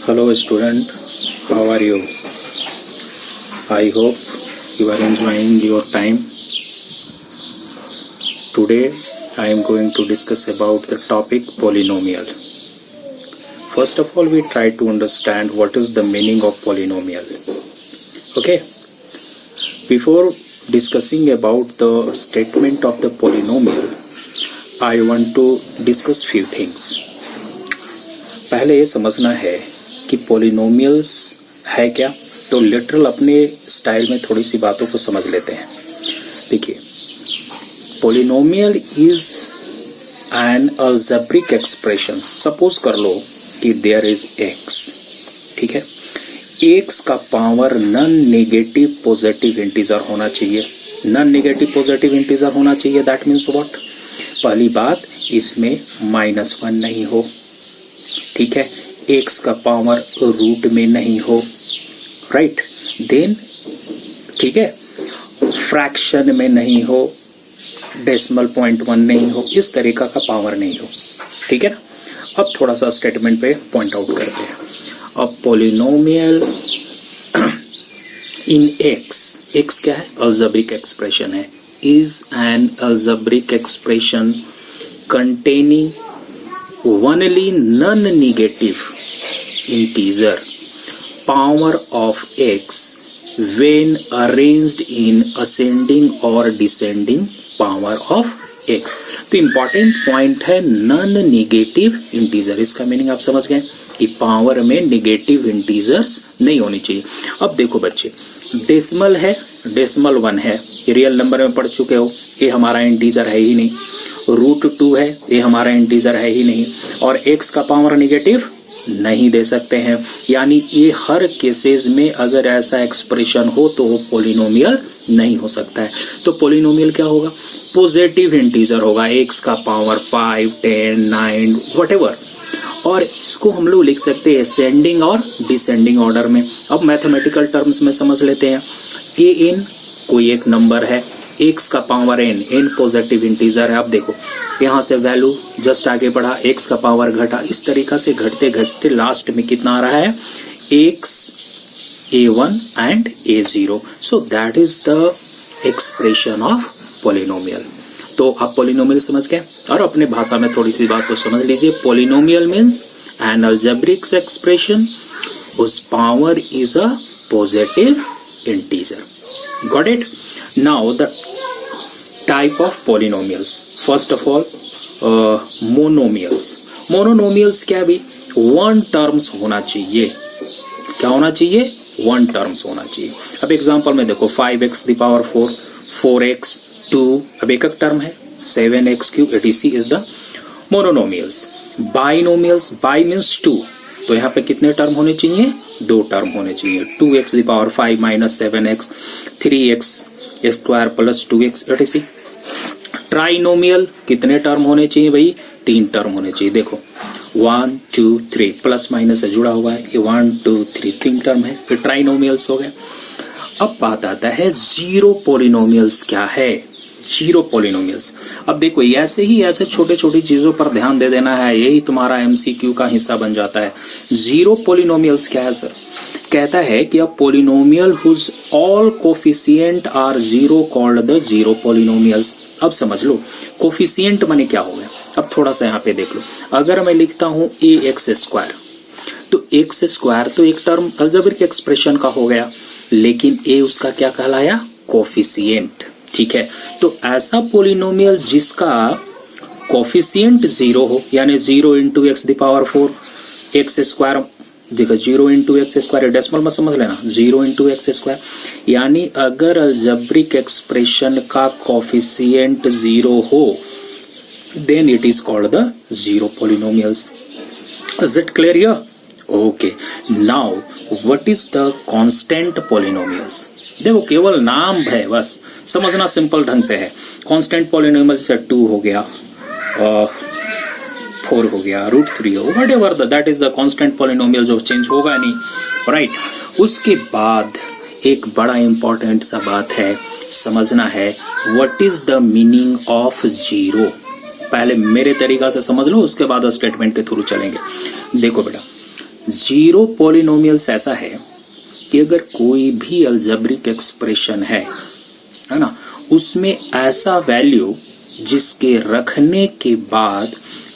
Hello student, how are you? I hope you are enjoying your time. Today I am going to discuss about the topic polynomial. First of all, we try to understand what is the meaning of polynomial. Okay? Before discussing about the statement of the polynomial, I want to discuss few things. पहले ये समझना है कि polynomials है क्या, तो literal अपने style में थोड़ी सी बातों को समझ लेते हैं. देखिए, polynomial is an algebraic expression. Suppose कर लो कि देयर इज एक्स, ठीक है. एक्स का power non negative positive integer होना चाहिए. नॉन नेगेटिव पॉजिटिव इंटीजर होना चाहिए. That means what? पहली बात, इसमें -1 नहीं हो, ठीक है. एक्स का पावर रूट में नहीं हो, राइट. देन ठीक है, फ्रैक्शन में नहीं हो, डेसिमल पॉइंट 1 नहीं हो, इस तरीका का पावर नहीं हो, ठीक है ना. अब थोड़ा सा स्टेटमेंट पे पॉइंट आउट करते हैं. अब पोलिनोमियल इन एक्स क्या है? अलजेब्रिक एक्सप्रेशन है. Is an algebraic expression containing only non-negative integer power of x when arranged in ascending or descending power of x. तो इंपॉर्टेंट पॉइंट है नॉन नेगेटिव इंटीजर. इसका meaning आप समझ गए कि पावर में नेगेटिव इंटीजर्स नहीं होनी चाहिए. अब देखो बच्चे, डेसिमल है, डेसिमल 1 है, रियल नंबर में पढ़ चुके हो, ये हमारा इंटीजर है ही नहीं. √2 है, ये हमारा इंटीजर है ही नहीं, और x का पावर नेगेटिव नहीं दे सकते हैं. यानी ये हर केसेस में अगर ऐसा एक्सप्रेशन हो तो वो पोलिनोमियल नहीं हो सकता है. तो पोलिनोमियल क्या होगा? पॉजिटिव इंटीजर होगा. x का पावर 5, 10, 9 व्हाटएवर. और इसको हम लोग लिख सकते हैं असेंडिंग और डिसेंडिंग ऑर्डर में. अब मैथमेटिकल टर्म्स में समझ लेते हैं. an कोई एक नंबर है, x का पावर n पॉजिटिव इंटीजर है. अब देखो, यहाँ से वैल्यू जस्ट आगे बढ़ा, x का पावर घटा, इस तरीका से घटते घटते लास्ट में कितना आ रहा है? x, a1 and a0. So that is the expression of polynomial. तो आप पोलिनोमियल समझ गए. और अपने भाषा में थोड़ी सी बात को समझ लीजिए. Polynomial means N algebraic expression whose power is a positive integer. Got it? Now the type of polynomials. First of all, monomials. Monomials क्या भी? 1 terms होना चाहिए. क्या होना चाहिए? 1 terms होना चाहिए. अब एग्जांपल में देखो, 5x⁴, 4x, 2, अब एक टर्म है, 7x³ etc is the monomials. Binomials, bi means 2, तो यहाँ पे कितने टर्म होने चाहिए? 2 टर्म होने चाहिए. 2x⁵ - 7x, 3x² + 2x etc. Trinomial कितने टर्म होने चाहिए भाई? 3 टर्म होने चाहिए. देखो 1 2 3 प्लस माइनस से जुड़ा हुआ है, ये 1 2 3 3 टर्म है, फिर ट्राइनोमियल्स हो गए. अब बात आता है जीरो पोलिनोमियल्स क्या है? Zero polynomials. अब देखो, ऐसे छोटे छोटी चीजों पर ध्यान दे देना है, यही तुम्हारा MCQ का हिस्सा बन जाता है. जीरो पोलिनोमियल्स क्या है सर? कहता है कि a polynomial whose all coefficients are zero called the zero polynomials. अब समझ लो, कोफिशिएंट माने क्या हो गया. अब थोड़ा सा यहाँ पे देख लो. अगर मैं लिखता हूं ax², तो x² तो एक टर्म अलजेब्रिक एक्सप्रेशन का हो गया, लेकिन a उसका क्या कहलाया? कोफिशिएंट. ठीक है. तो ऐसा पोलिनोमियल जिसका कोफिशिएंट 0 हो, यानी 0 × x⁴, x², देखो 0 × x², डेसिमल में समझ लेना, 0 × x², यानी अगर अलजेब्रिक एक्सप्रेशन का कोफिशिएंट 0 हो, then it is called the zero polynomials. Is it clear here? Okay. Now what is the constant polynomials? देखो, केवल नाम है, बस समझना सिंपल ढंग से है. कांस्टेंट पोलिनोमियल जैसे 2 हो गया, 4 हो गया, √3 हो, whatever that is the constant polynomial, जो चेंज होगा नहीं, राइट. उसके बाद एक बड़ा इंपॉर्टेंट सा बात है, समझना है, what is the meaning of zero. पहले मेरे तरीका से समझ लो, उसके बाद स्टेटमेंट के थ्रू चलेंगे. देखो बेटा, जीरो पॉलिनोमियल्स ऐसा है कि अगर कोई भी अलजेब्रिक एक्सप्रेशन है ना, उसमें ऐसा वैल्यू जिसके रखने के बाद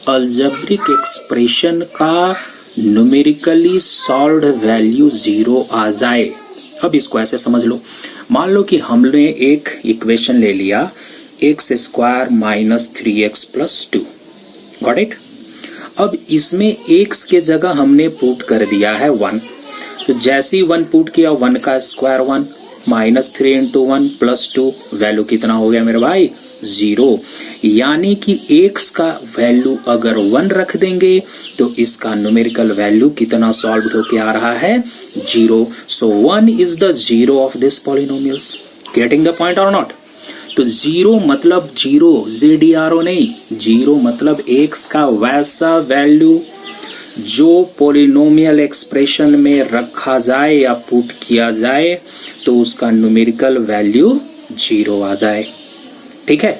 अलजेब्रिक एक्सप्रेशन का न्यूमेरिकली सॉल्व्ड वैल्यू जीरो आ जाए। अब इसको ऐसे समझ लो, मान लो कि हमने एक इक्वेशन ले लिया x square minus 3x plus 2, got it. अब इसमें x के जगह हमने पुट कर दिया है 1, तो जैसे ही 1 पुट किया 1 का square 1 minus 3 into 1 plus 2, value कितना हो गया मेरे भाई? 0। यानी कि x का वैल्यू अगर 1 रख देंगे तो इसका न्यूमेरिकल वैल्यू कितना सॉल्व होके आ रहा है? 0। सो 1 is the zero of this polynomials. Getting the point और नॉट? तो जीरो मतलब जीरो, ZERO नहीं, जीरो मतलब x का वैसा वैल्यू जो पॉलिनोमियल एक्सप्रेशन में रखा जाए या पुट किया जाए तो उसका न्यूमेरिकल वैल्यू 0 आ जाए। ठीक है,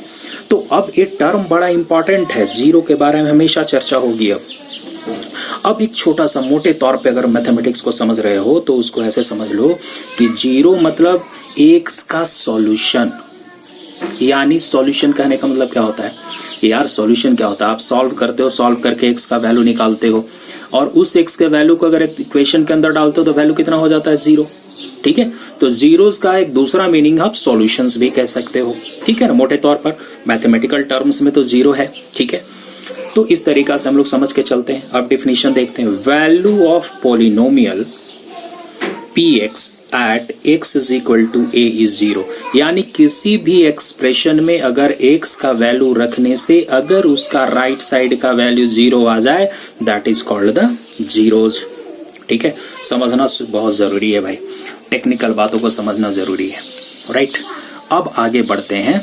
तो अब ये टर्म बड़ा इंपॉर्टेंट है, जीरो के बारे में हमेशा चर्चा होगी। अब एक छोटा सा मोटे तौर पे अगर मैथमेटिक्स को समझ रहे हो तो उसको ऐसे समझ लो कि जीरो मतलब x का सॉल्यूशन। यानी सॉल्यूशन कहने का मतलब क्या होता है यार? सॉल्यूशन क्या होता है? आप सॉल्व करते हो, सॉल्व करके x का वैल्यू निकालते हो और उस x के वैल्यू को अगर एक इक्वेशन के अंदर डालते हो तो वैल्यू कितना हो जाता है? 0। ठीक है, तो जीरोस का एक दूसरा मीनिंग आप सॉल्यूशंस भी कह सकते हो। ठीक है ना, मोटे तौर पर मैथमेटिकल टर्म्स में तो जीरो है। ठीक है, तो इस तरीका से हम लोग समझ के चलते हैं। अब डिफिनीशन देखते हैं। Value of polynomial px at x is equal to a is 0। यानी किसी भी एक्सप्रेशन में अगर x का वैल्यू रखने से अगर उसका राइट साइड का वैल्यू 0 आ जाए, that is called the zeros. ठीक है, समझना बहुत जरूरी है भाई, टेक्निकल बातों को समझना जरूरी है। राइट, अब आगे बढ़ते हैं।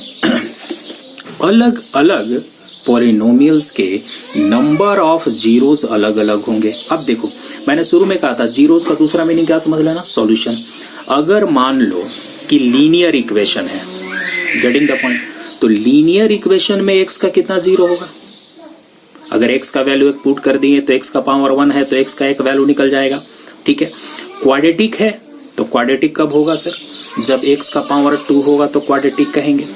अलग अलग पॉलिनोमियल्स के नंबर ऑफ जीरोस अलग अलग होंगे। अब देखो, मैंने शुरू में कहा था जीरोस का दूसरा मीनिंग क्या समझ लेना? सॉल्यूशन। अगर मान लो कि लीनियर इक्वेशन है, गेटिंग द पॉइंट, तो लीनियर इक्वेशन में x का कितना जीरो होगा? अगर x का वैल्यू एक पुट कर दिए तो x का पावर 1 है तो x का एक वैल्यू निकल जाएगा। ठीक है, क्वाड्रेटिक है तो क्वाड्रेटिक कब होगा सर? जब x का पावर 2 होगा तो क्वाड्रेटिक कहेंगे।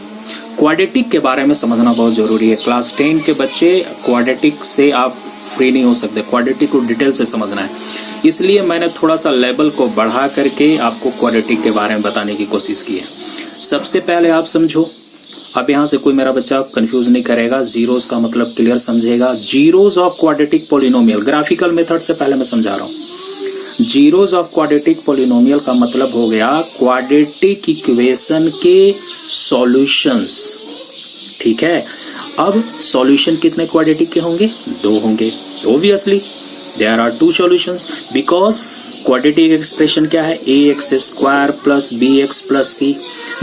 क्वाड्रेटिक के बारे में समझना बहुत जरूरी है। क्लास 10 के बच्चे क्वाड्रेटिक से आप फ्री नहीं हो सकते, क्वाड्रेटिक को डिटेल से समझना है। इसलिए मैंने थोड़ा सा लेवल को बढ़ा करके आपको क्वाड्रेटिक के बारे में बताने की कोशिश की है। सबसे पहले आप समझो, अब यहां से कोई मेरा बच्चा कंफ्यूज नहीं करेगा, जीरोस का मतलब क्लियर समझेगा। Zeros of quadratic polynomial, graphical method से पहले मैं समझा रहा हूं। जीरोस ऑफ क्वाड्रेटिक पॉलिनोमियल का मतलब हो गया क्वाड्रेटिक इक्वेशन के सॉल्यूशंस। ठीक है, अब सॉल्यूशन कितने क्वाड्रेटिक के होंगे? 2 होंगे। Obviously there are 2 solutions because quadratic expression क्या है? ax square plus bx plus c।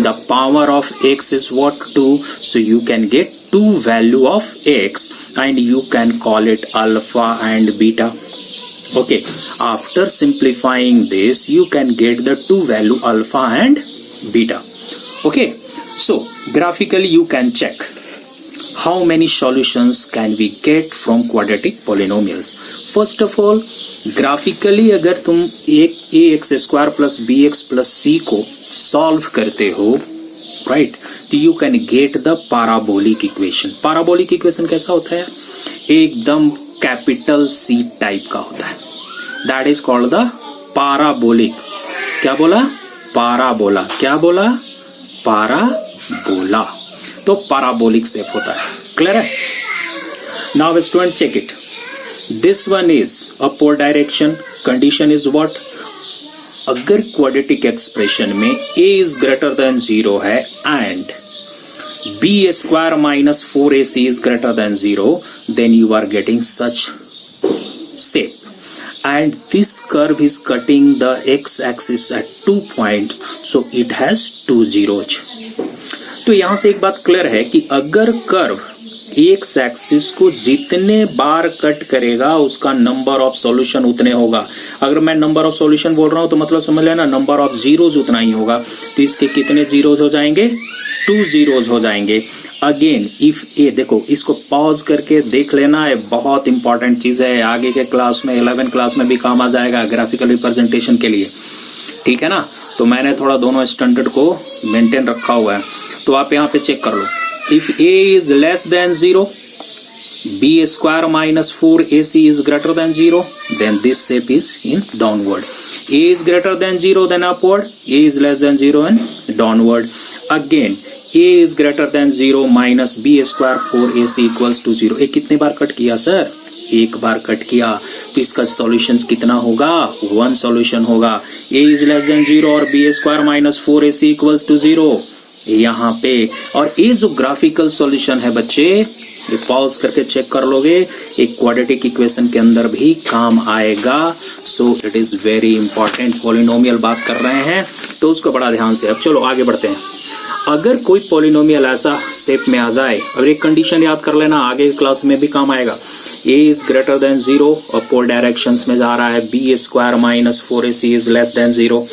The power of x is what? 2। So you can get 2 value of x and you can call it alpha and beta. Okay, after simplifying this you can get the 2 value alpha and beta. Okay, so graphically you can check how many solutions can we get from quadratic polynomials. First of all, graphically अगर तुम एक ax square plus bx plus c को solve करते हो, right, तो you can get the parabolic equation. Parabolic equation कैसा होता है? एकदम कैपिटल C टाइप का होता है, that is called the parabolic. क्या बोला? पैराबोला। क्या बोला? पैराबोला। तो पैराबोलिक शेप होता है। क्लियर है? Now student check it. This one is upward direction, condition is what? अगर क्वाड्रेटिक एक्सप्रेशन में a इज ग्रेटर देन 0 है and b square minus 4ac is greater than 0, then you are getting such shape and this curve is cutting the x-axis at 2 points, so it has 2 zeros. तो यहां से एक बात clear है कि अगर curve x axis को जितने बार कट करेगा उसका नंबर ऑफ सॉल्यूशन उतने होगा। अगर मैं नंबर ऑफ सॉल्यूशन बोल रहा हूं तो मतलब समझ लेना नंबर ऑफ जीरोज उतना ही होगा। तो इसके कितने जीरोज हो जाएंगे? 2 जीरोज हो जाएंगे। अगेन इफ ए, देखो इसको पॉज करके देख लेना है, बहुत इंपॉर्टेंट चीज है, आगे के क्लास में 11 क्लास में भी काम आ जाएगा ग्राफिकल रिप्रेजेंटेशन के लिए, ठीक है ना। तो मैंने थोड़ा दोनों स्टैंडर्ड को मेंटेन रखा हुआ है, तो आप यहाँ पे चेक कर लो। If a is less than 0, b square minus 4ac is greater than 0, then this shape is in downward. A is greater than 0, then upward. A is less than 0 and downward. Again, a is greater than 0 minus b square 4ac equals to 0. ये कितने बार cut किया sir? एक बार cut किया, तो इसका solution कितना होगा? 1 solution होगा। a is less than 0 और b square minus 4ac equals to 0 यहाँ पे। और ये जो ग्राफिकल सॉल्यूशन है बच्चे, ये पॉज करके चेक कर लोगे, एक क्वाड्रेटिक इक्वेशन के अंदर भी काम आएगा। So it is very important. Polynomial बात कर रहे हैं तो उसको बड़ा ध्यान से। अब चलो आगे बढ़ते हैं। अगर कोई पॉलिनोमियल ऐसा शेप में आ जाए, और एक कंडीशन याद कर लेना, आगे क्लास में भी काम आएगा। a is greater than 0, upward directions में जा रहा है। b square minus 4ac is less than 0,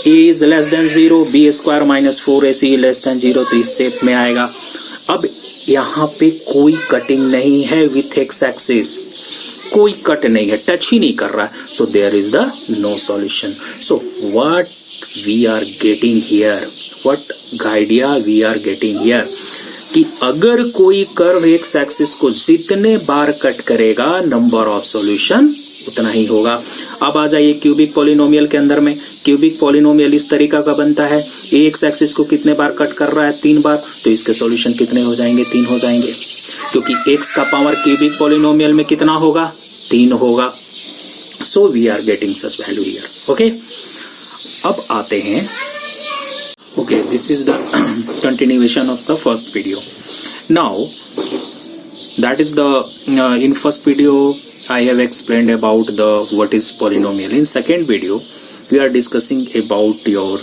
a is less than 0, b square minus 4ac less than 0, तो इस शेप में आएगा। अब यहाँ पे कोई कटिंग नहीं है विथ एक्स एक्सिस, कोई कट नहीं है, टच ही नहीं कर रहा है, so there is the no solution. So what we are getting here, what idea we are getting here, कि अगर कोई कर्व एक्स एक्सिस को जितने बार कट करेगा, नंबर ऑफ सॉल्यूशन उतना ही होगा। अब आ जाइए क्यूबिक पॉलिनोमियल के अंदर में। क्यूबिक पॉलिनोमियल इस तरीका का बनता है, एक्स एक्सिस को कितने बार कट कर रहा है? 3 बार, तो इसके सॉल्यूशन कितने हो जाएंगे? 3 हो जाएंगे, क्योंकि एक्स का पावर क्यूबिक पॉलिनोमियल में कितना होगा? 3 होगा। So we are getting such value here. Okay, अब आते हैं, okay, this is the continuation of the first video. Now that is the in first video I have explained about the what is polynomial. In second video, we are discussing about your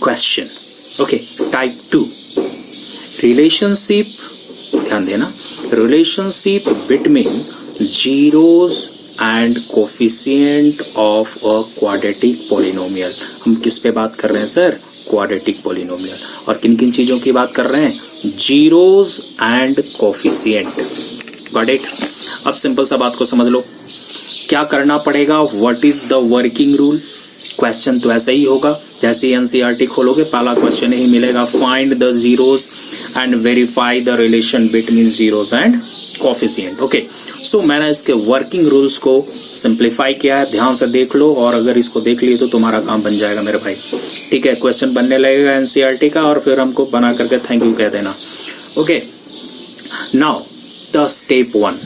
question. Okay, type 2. Relationship, ध्यान देना, relationship between zeros and coefficient of a quadratic polynomial. हम किस पे बात कर रहे हैं sir? Quadratic polynomial. और किन किन चीजों की बात कर रहे हैं? Zeros and coefficient. Got it? अब सिंपल सा बात को समझ लो, क्या करना पड़ेगा? What is the working rule? Question तो ऐसा ही होगा, जैसे एनसीईआरटी खोलोगे पहला क्वेश्चन ही मिलेगा, find the zeros and verify the relation between zeros and coefficient. Okay, so मैंने इसके वर्किंग रूल्स को सिंप्लीफाई किया है, ध्यान से देख लो, और अगर इसको देख लिए तो तुम्हारा काम बन जाएगा मेरे भाई। ठीक है, क्वेश्चन बनने लगेगा एनसीईआरटी का, और फिर हमको बना करके थैंक यू कह देना। ओके, नाउ द स्टेप 1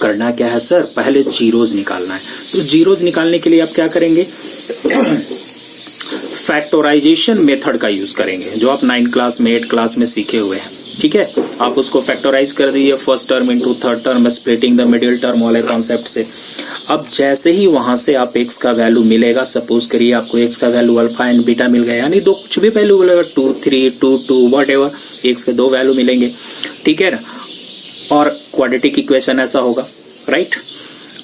करना क्या है सर? पहले जीरोज निकालना है। तो जीरोज निकालने के लिए आप क्या करेंगे? फैक्टराइजेशन मेथड का यूज करेंगे, जो आप 9 क्लास में 8 क्लास में सीखे हुए हैं। ठीक है, आप उसको फैक्टराइज कर दीजिए, first term into third term, splitting the middle term वाले कॉन्सेप्ट से। अब जैसे ही वहां से आप एक्स का वैल्यू मिलेगा, सपोज करिए आपको एक्स का वैल्यू अल्फा एंड बीटा मिल गया, यानी दो कुछ भी वैल्यू मिलेगा, 2 3 2 2 व्हाटएवर, एक्स के 2 वैल्यू मिलेंगे। ठीक है ना, और क्वाड्रेटिक इक्वेशन ऐसा होगा, राइट।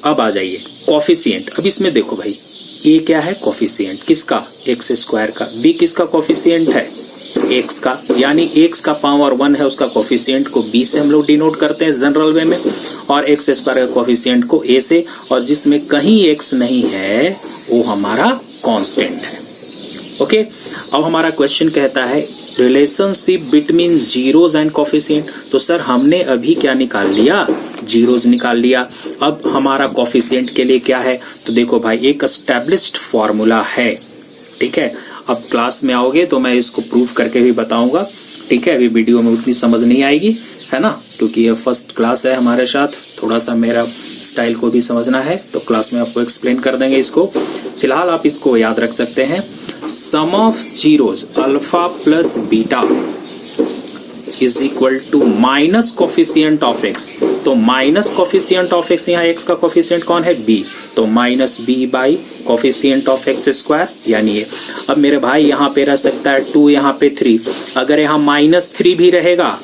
अब आ जाइए कोफिशिएंट। अब इसमें देखो भाई, ए क्या है? कोफिशिएंट किसका? एक्स स्क्वायर का। बी किसका कोफिशिएंट है? एक्स का, यानी एक्स का पावर 1 है, उसका कोफिशिएंट को बी से हम लोग डिनोट करते हैं जनरल वे में, और एक्स स्क्वायर का कोफिशिएंट को ए से, और जिसमें कहीं एक्स नहीं है वो हमारा कांस्टेंट है। ओके, अब हमारा क्वेश्चन कहता है relationship between zeros and coefficient. तो सर हमने अभी क्या निकाल लिया? जीरोज निकाल लिया। अब हमारा कोफिशिएंट के लिए क्या है? तो देखो भाई, एक एस्टैब्लिश्ड फॉर्मूला है। ठीक है, अब क्लास में आओगे तो मैं इसको प्रूफ करके भी बताऊंगा। ठीक है, अभी वीडियो में उतनी समझ नहीं आएगी, है ना, क्योंकि ये फर्स्ट क्लास है हमारे साथ, थोड़ा सा मेरा स्टाइल को भी समझना है, तो क्लास में आपको एक्सप्लेन कर देंगे इसको। फिलहाल आप इसको याद रख सकते हैं, sum of zeros alpha plus beta is equal to minus coefficient of x. तो माइनस कोफिशिएंट ऑफ एक्स, यहाँ एक्स का कोफिशिएंट कौन है? बी, तो minus b by coefficient of x square, यानी ये। अब मेरे भाई यहाँ पे रह सकता है 2, यहाँ पे 3, अगर यहाँ -3 भी रहेगा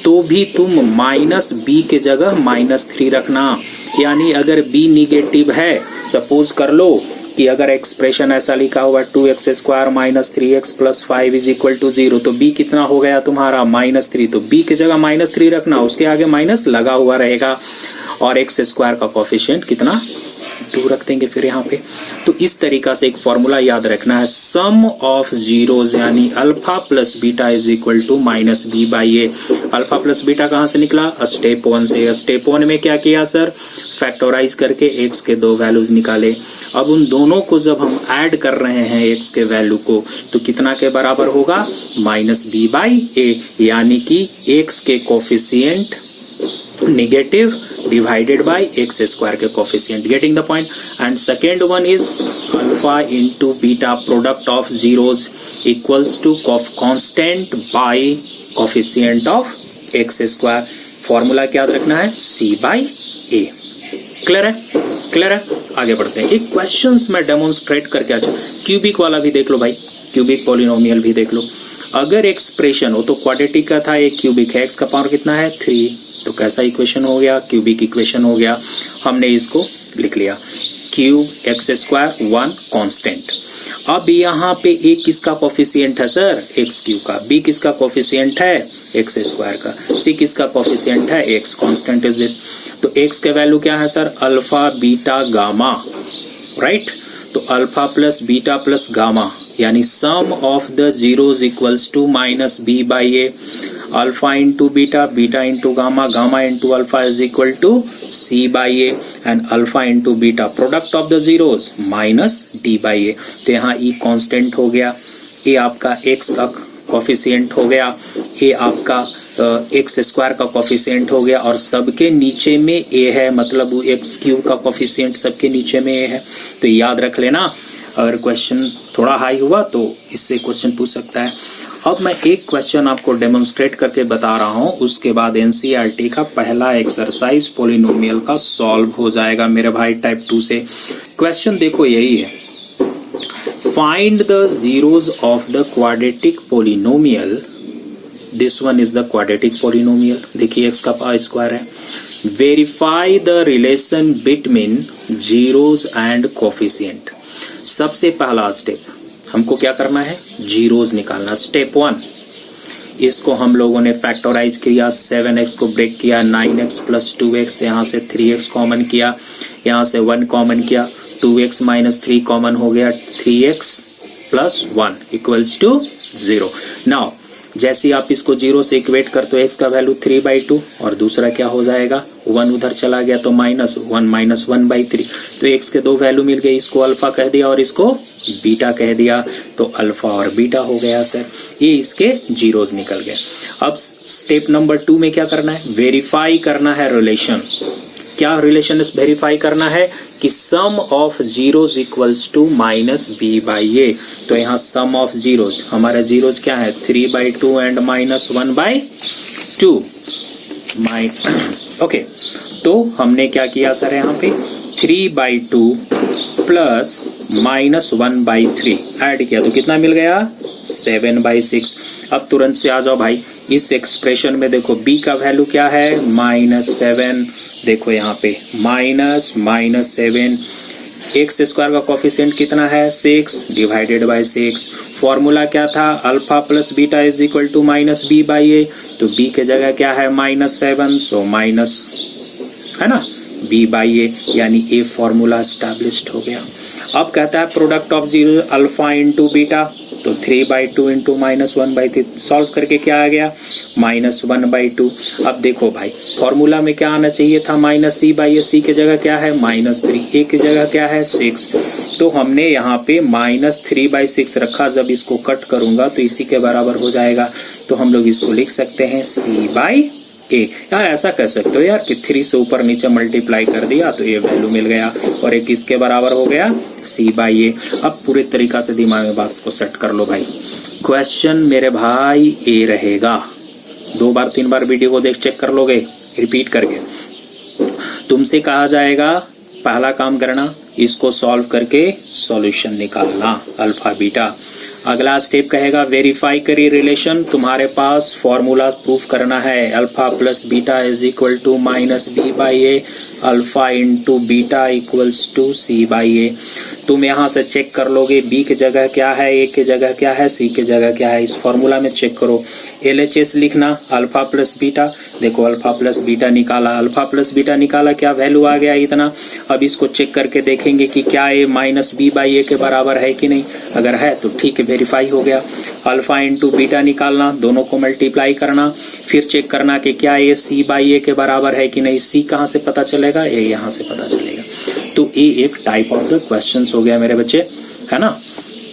तो भी तुम माइनस बी के जगह -3 रखना, यानी अगर बी निगेटिव है, सपोज कर लो, कि अगर एक्सप्रेशन ऐसा लिखा हुआ 2x² minus 3x plus 5 is equal to 0, तो b कितना हो गया तुम्हारा -3, तो b की जगह -3 रखना, उसके आगे माइनस लगा हुआ रहेगा, और x² का कोफिशिएंट कितना 2 रख देंगे फिर यहाँ पे। तो इस तरीका से एक फॉर्मूला याद रखना है, सम ऑफ जीरोज यानी alpha plus beta is equal to minus b by a. Alpha plus beta कहाँ से निकला? स्टेप 1 से। स्टेप 1 में क्या किया सर? फैक्टराइज करके x के 2 वैल्यूज निकाले। अब उन दोनों को जब हम ऐड कर रहे हैं x के वैल्यू को, तो कितना के बराबर होगा? माइनस बी बाई ए, यानी कि x के coefficient negative divided by x square के coefficient. Getting the point? And second one is alpha into beta product of zeros equals to constant by coefficient of x square. Formula क्या याद रखना है? c by a. Clear है? Clear है? आगे बढ़ते हैं। एक क्वेश्चंस में डेमोन्स्ट्रेट करके, अच्छा क्यूबिक वाला भी देख लो भाई, क्यूबिक पॉलिनोमियल भी देख लो। अगर एक्सप्रेशन हो तो क्वाड्रेटिक का था, एक क्यूबिक है, x का पावर कितना है? 3, तो कैसा इक्वेशन हो गया? क्यूबिक इक्वेशन हो गया। हमने इसको लिख लिया, क्यूब x² 1 कांस्टेंट। अब यहाँ पे a किसका कोफिशिएंट है सर? x³ का। b किसका कोफिशिएंट है? x² का। c किसका कोफिशिएंट है? x। Constant is this. तो x के वैल्यू क्या है sir? Alpha beta gamma, right? तो alpha plus beta plus gamma, यानी sum of the zeros equals to minus b by a. Alpha into beta, beta into gamma, gamma into alpha is equal to C by a, and alpha into beta product of the zeros minus d by a. तो यहाँ ई constant हो गया, ए आपका x का coefficient हो गया, ए आपका x² का कोफिशिएंट हो गया, और सबके नीचे में a है, मतलब x³ का कोफिशिएंट सबके नीचे में a है। तो याद रख लेना, अगर क्वेश्चन थोड़ा हाई हुआ तो इससे क्वेश्चन पूछ सकता है। अब मैं एक क्वेश्चन आपको डेमोन्स्ट्रेट करके बता रहा हूं, उसके बाद एनसीईआरटी का पहला एक्सरसाइज पॉलिनोमियल का सॉल्व हो जाएगा मेरे भाई टाइप 2 से। क्वेश्चन देखो यही है, find the zeros of the quadratic polynomial. This one is the quadratic polynomial, देखिए x का पावर स्क्वायर है। Verify the relation between zeros and coefficient. सबसे पहला स्टेप हमको क्या करना है? जीरोज निकालना। स्टेप 1, इसको हम लोगों ने फैक्टराइज किया, 7x को ब्रेक किया, 9x प्लस 2x, यहाँ से 3x कॉमन किया, यहाँ से 1 कॉमन किया, 2x माइनस 3 कॉमन हो गया, 3x plus 1 equals to 0। Now जैसे आप इसको 0 से इक्वेट करते हो, x का वैल्यू 3/2, और दूसरा क्या हो जाएगा? 1 उधर चला गया तो -1 माइनस 1/3। तो x के 2 वैल्यू मिल गए, इसको अल्फा कह दिया और इसको बीटा कह दिया, तो अल्फा और बीटा हो गया सर। ये इसके जीरोज निकल गए। अब स्टेप नंबर 2 में क्या करना है? वेरीफाई करना है रिलेशन। क्या रिलेशन वेरीफाई करना है? कि sum of zeros equals to minus b by a. तो यहाँ सम ऑफ जीरोज, हमारे जीरोज क्या है? 3/2 एंड -1/2। ओके, तो हमने क्या किया सर? यहाँ पे 3/2 प्लस -1/3 ऐड किया, तो कितना मिल गया? 7/6। अब तुरंत से आ जाओ भाई, इस एक्सप्रेशन में देखो b का वैल्यू क्या है? -7। देखो यहाँ पे -7, x² का कोफिशिएंट कितना है? 6 डिवाइडेड बाय 6। फॉर्मूला क्या था? Alpha plus beta is equal to minus b by a. तो b के जगह क्या है? -7, सो माइनस है ना b बाई ए, यानी a फॉर्मूला एस्टैब्लिश्ड हो गया। अब कहता है product of zero alpha into beta, तो 3/2 इंटू -1/3 सॉल्व करके क्या आ गया? -1/2। अब देखो भाई, फॉर्मूला में क्या आना चाहिए था? -c/a। c की जगह क्या है? -3। a की जगह क्या है? 6। तो हमने यहाँ पे -3/6 रखा। जब इसको कट करूंगा तो इसी के बराबर हो जाएगा, तो हम लोग इसको लिख सकते हैं c/a। यार ऐसा कह सकते हो यार कि 3 से ऊपर नीचे मल्टीप्लाई कर दिया तो ये वैल्यू मिल गया, और एक किसके बराबर हो गया? c/a। अब पूरे तरीका से दिमाग में बात को सेट कर लो भाई। क्वेश्चन मेरे भाई ए रहेगा, 2 बार 3 बार वीडियो को देख चेक कर लोगे रिपीट करके। तुमसे कहा जाएगा पहला काम करना, इसको सॉल्व करके सॉल्यूशन निकालना, अल्फा बीटा। अगला स्टेप कहेगा वेरीफाई करिए रिलेशन। तुम्हारे पास फॉर्मूला प्रूफ करना है, alpha plus beta is equal to minus b by a, alpha into beta equals to C by a. तुम यहाँ से चेक कर लोगे बी की जगह क्या है, ए की जगह क्या है, सी की जगह क्या है। इस फॉर्मूला में चेक करो, LHS लिखना अल्फा प्लस बीटा। देखो अल्फा प्लस बीटा निकाला, अल्फा प्लस बीटा निकाला, क्या वैल्यू आ गया इतना। अब इसको चेक करके देखेंगे कि क्या ए माइनस बी बाई ए के बराबर है कि नहीं। अगर है तो ठीक है, वेरीफाई हो गया। अल्फा इंटू बीटा निकालना, दोनों को मल्टीप्लाई करना, फिर चेक करना कि क्या ए सी बाई ए के बराबर है कि नहीं। सी कहाँ से पता चलेगा, ए यहाँ से पता चलेगा। तो ये एक टाइप ऑफ द क्वेश्चंस हो गया मेरे बच्चे, है ना।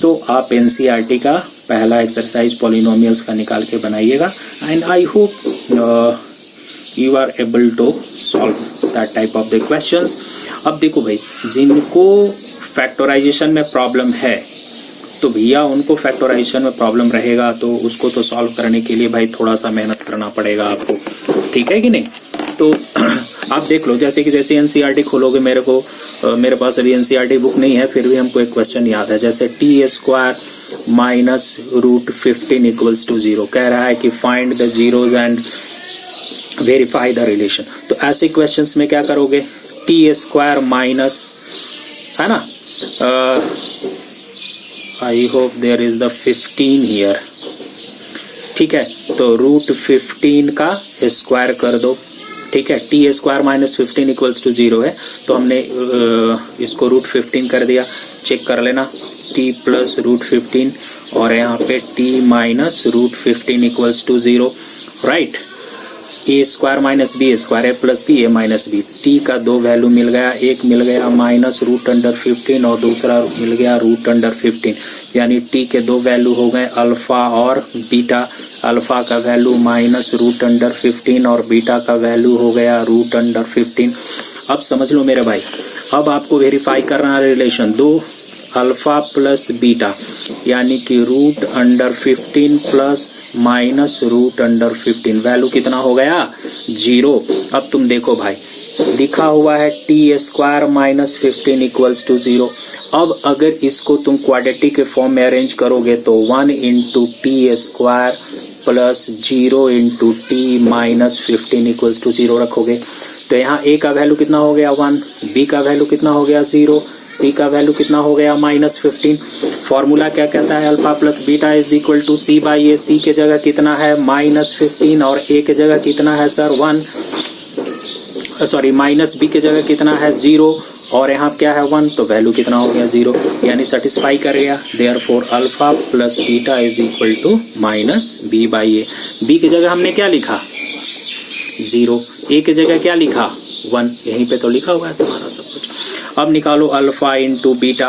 तो आप NCERT का पहला एक्सरसाइज पॉलिनोमियल्स का निकाल के बनाइएगा and I hope you are able to solve that type of the questions. अब देखो भाई, जिनको फैक्टराइजेशन में प्रॉब्लम है तो भैया उनको फैक्टराइजेशन में प्रॉब्लम रहेगा तो उसको तो सॉल्व करने के लिए भाई थोड़ा सा मेहनत करना पड़ेगा आपको, ठीक है कि नहीं। तो आप देख लो, जैसे कि जैसे NCERT खोलोगे, मेरे पास अभी NCERT बुक नहीं है, फिर भी हमको एक क्वेश्चन याद है, जैसे t square minus root 15 equals to 0 कह रहा है कि find the zeros and verify the relation. तो ऐसे क्वेश्चंस में क्या करोगे, t स्क्वायर माइनस, है ना, I hope there is the 15 here, ठीक है। तो रूट 15 का स्क्वायर कर दो, ठीक है। t square minus 15 equals to 0 है, तो हमने इसको रूट 15 कर दिया। चेक कर लेना, t प्लस रूट 15 और यहाँ पे t minus root 15 equals to 0, right. A square minus b square, a plus b, a minus b. T का दो वैल्यू मिल गया, एक मिल गया माइनस रूट अंडर 15 और दूसरा मिल गया रूट अंडर 15, यानी टी के दो वैल्यू हो गए अल्फा और बीटा। अल्फा का वैल्यू माइनस रूट अंडर 15 और बीटा का वैल्यू हो गया रूट अंडर 15। अब समझ लो मेरे भाई, अब आपको वेरीफाई करना है रिलेशन, दो अल्फा प्लस बीटा यानी कि root under 15 plus minus root under 15, value कितना हो गया 0। अब तुम देखो भाई, लिखा हुआ है t square minus 15 equals to 0। अब अगर इसको तुम क्वाड्रेटिक के फॉर्म में अरेंज करोगे तो 1 into t square plus 0 into t minus 15 equals to 0 रखोगे तो यहाँ ए का वैल्यू कितना हो गया 1, बी का वैल्यू कितना हो गया 0, सी का वैल्यू कितना हो गया माइनस 15। फॉर्मूला क्या कहता है, alpha plus beta is equal to C by A. C के जगह कितना है माइनस 15 और ए के जगह कितना है सर 1, सॉरी माइनस बी के जगह कितना है 0 और यहाँ क्या है 1, तो वैल्यू कितना हो गया 0, यानी सेटिस्फाई कर गया। Therefore alpha plus beta is equal to minus b by a. B की जगह हमने क्या लिखा 0, ए की जगह क्या लिखा 1, यहीं पे तो लिखा हुआ है तुम्हारा सब कुछ। अब निकालो अल्फा इंटू बीटा,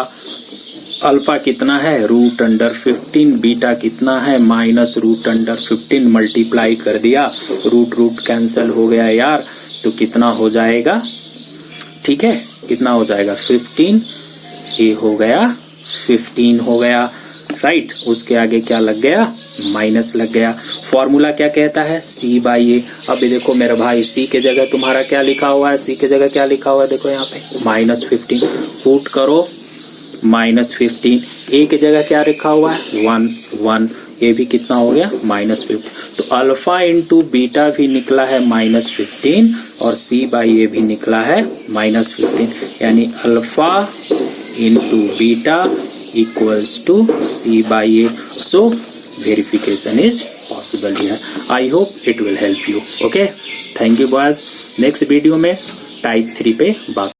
अल्फा कितना है रूट अंडर 15, बीटा कितना है माइनस रूट अंडर 15, मल्टीप्लाई कर दिया, रूट रूट कैंसिल हो गया यार, तो कितना हो जाएगा, ठीक है कितना हो जाएगा 15, ए हो गया 15 हो गया, राइट। उसके आगे क्या लग गया माइनस लग गया। फॉर्मूला क्या कहता है सी बाई ए। अब देखो मेरे भाई, सी के जगह तुम्हारा क्या लिखा हुआ है, सी के जगह क्या लिखा हुआ है देखो यहाँ पे माइनस 15, पुट करो माइनस 15, ए के जगह क्या लिखा हुआ है 1, ए भी कितना हो गया माइनस 15। तो अल्फा इंटू बीटा भी निकला है माइनस 15 और सी बाई ए भी निकला है माइनस 15, यानी alpha into beta equals to C by A. So verification is possible here. I hope it will help you. Okay, thank you boys. Next video में type 3 पे बात